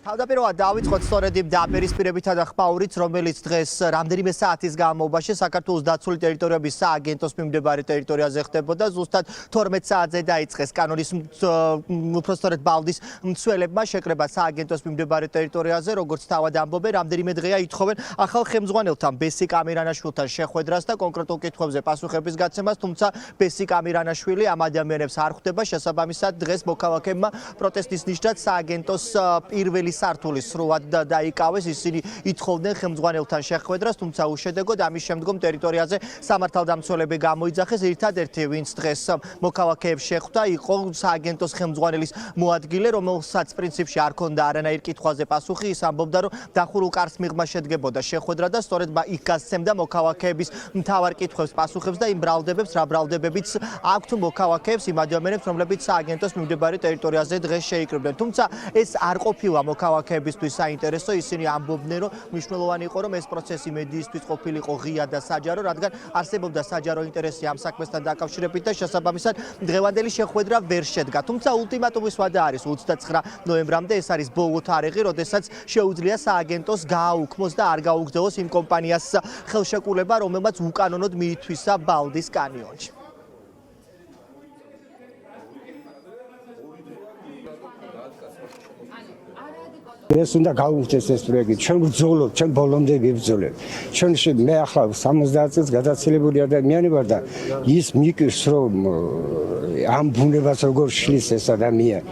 თავდაპირველად დავიწყოთ სწორედ იმ დაპირისპირებითა და ხმაურით, რომელიც დღეს რამდენიმე საათის განმავლობაში საქართველოს დაცული ტერიტორიების სააგენტოს მიმდებარე ტერიტორიაზე ხდებოდა. ზუსტად 12 საათზე დაიწყეს კანონის უпростоრეთ ბალდის მცველებმა შეკრება სააგენტოს მიმდებარე ტერიტორიაზე, როგორც თავად ამბობენ, რამდენიმე დღეა ითხოვენ ახალ ხელმძღვანელთან ბესიკ ამირანაშვილთან შეხვედრას და კონკრეტულ კითხვებზე პასუხების გაცემას, თუმცა ბესიკ ამირანაშვილი ამ ადამიანებს არ ხვდება. შესაბამისად, დღეს მოქალაქეებმა პროტესტის ნიშნად სააგენტოს პირველი სართულის სრულად დაიკავეს. ისინი ითხოვდნენ ხელმძღვანელთან შეხვედრას, თუმცა უშედეგოდ ამის შემდგომ ტერიტორიაზე სამართალდამცველები გამოიძახეს. ერთადერთი, ვინც დღეს მოქალაქეებს შეხვდა, იყო სააგენტოს ხელმძღვანელის მოადგილე, რომელსაც პრინციპში არ ჰქონდა არანაირ კითხვაზე პასუხი. ის ამბობდა, რომ დახურულ კარს მიღმა შედგებოდა შეხვედრა და სწორედ იქ გასცემდა მოქალაქეების მთავარ კითხვებს პასუხებს და იმ ბრალდებებს, რა ბრალდებებიც აქვთ მოქალაქეებს, იმ ადამიანებს, რომლებიც სააგენტოს მიმდებარე ტერიტორიაზე დღეს შეიკრიბნენ. თუმცა ეს არ ყოფილა მოქალაქეებისთვის საინტერესო. ისინი ამბობდნენ, რომ მნიშვნელოვანი იყო, რომ ეს პროცესი მედიისთვის ყოფილიყო ღია და საჯარო, რადგან არსებობდა საჯარო ინტერესი ამ საქმესთან დაკავშირებით და შესაბამისად დღევანდელი შეხვედრა ვერ შედგა. თუმცა ულტიმატუმის ვადა არის 29 ნოემბრამდე, ეს არის ბოლო თარიღი, როდესაც შეუძლია სააგენტოს გააუქმოს და არ გაუგზავნოს იმ კომპანიას ხელშეკრულება, რომელმაც უკანონოდ მიითვისა ბალდის კანიონში. ეს უნდა გაუხდეს ეს პროექტი. ჩვენ ვბრძოლობთ, ჩვენ ბოლომდე ვიბრძოლებთ. ჩვენ მე ახლა 70 წელს გადაცილებული ადამიანი ვარ და ის მიკრს რომ ამ ბუნებას როგორ შლის ეს ადამიანი.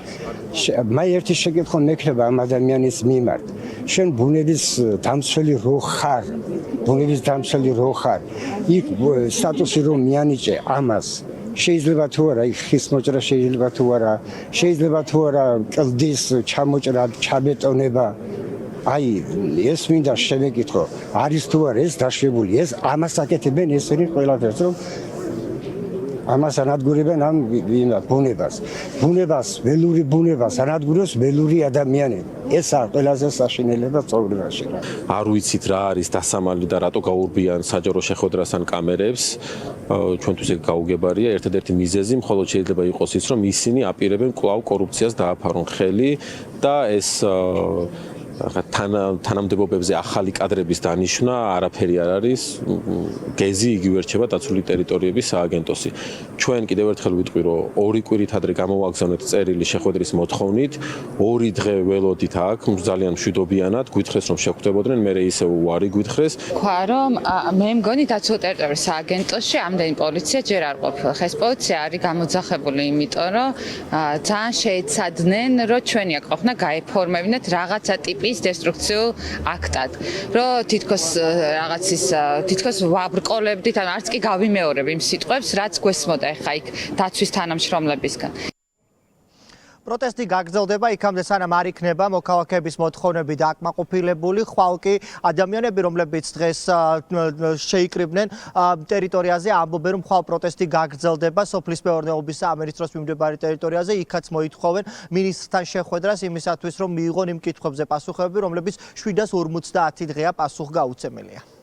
მე ერთი შეკითხვა მექნება ამ ადამიანის მიმართ. შენ ბუნების დამცველი რო ხარ? ბუნების დამცველი რო ხარ? იქ სტატუსი რომ მიანიჭე ამას შეიძლება თუ არა ხის მოჭრა შეიძლება თუ არა შეიძლება თუ არა კლდის ჩამოჭრა ჩაბეტონება აი ეს მინდა შევეკითხო არის თუ არა ეს დაშვებული ეს ამას აკეთებენ ესენი ყველაფერს რომ ამას ანადგურებენ ამ ბუნებას ველური ბუნებას ანადგურებს ველური ადამიანები ესაა ყველაზე საშინელება ცხოვრებაში არ ვიცით რა არის დასამალი და რატო გაურბიან საჯარო შეხვედრას ან კამერებს ჩვენთვის ეგ გაუგებარია ერთადერთი მიზეზი მხოლოდ შეიძლება იყოს ის რომ ისინი აპირებენ კვლავ კორუფციას დააფარონ ხელი და ეს თანამდებობებზე ახალი კადრების დანიშვნა არაფერი არ არის გეზი იგივე რჩება დაცული ტერიტორიების სააგენტოსი ჩვენ კიდევ ერთხელ ვიტყვი რომ ორი კვირით ადრე გამოვაგზავნეთ წერილი შეხვედრის მოთხოვნით ორი დღე ველოდით აქ ძალიან მშვიდობიანად გვითხრეს რომ შეხვდებოდნენ მე ისე უარი გვითხრეს თქვა რომ მე მგონი დაცული ტერიტორიის სააგენტოში ამდენი პოლიცია ჯერ არ ყოფილა ხა ეს პოლიცია არის გამოძახებული იმიტომ რომ ძალიან შეეცადნენ რომ ჩვენი აქ ყოფნა გაეფორმებინათ რაღაცა ტიპის დესტრუქციულ აქტად. რომ თითქოს ვაბრყოლებდით, ან არც კი გავიმეორებ იმ სიტყვებს, რაც გვესმოდა ახლა იქ დაცვის თანამშრომლებისგან. პროტესტი გაგრძელდება იქამდე სანამ არ იქნება მოქალაქეების მოთხოვნები დააკმაყოფილებული, ხვალ კი ადამიანები, რომლებიც დღეს შეიკრიბნენ ტერიტორიაზე, ამბობენ, რომ ხვალ პროტესტი გაგრძელდება სოფლის მეურნეობის სამინისტროს მიმდებარე ტერიტორიაზე, იქაც მოითხოვენ მინისტრთან შეხვედრას იმისათვის, რომ მიიღონ იმ კითხვებზე პასუხები, რომლებიც 750 დღეა პასუხგაუცემელია.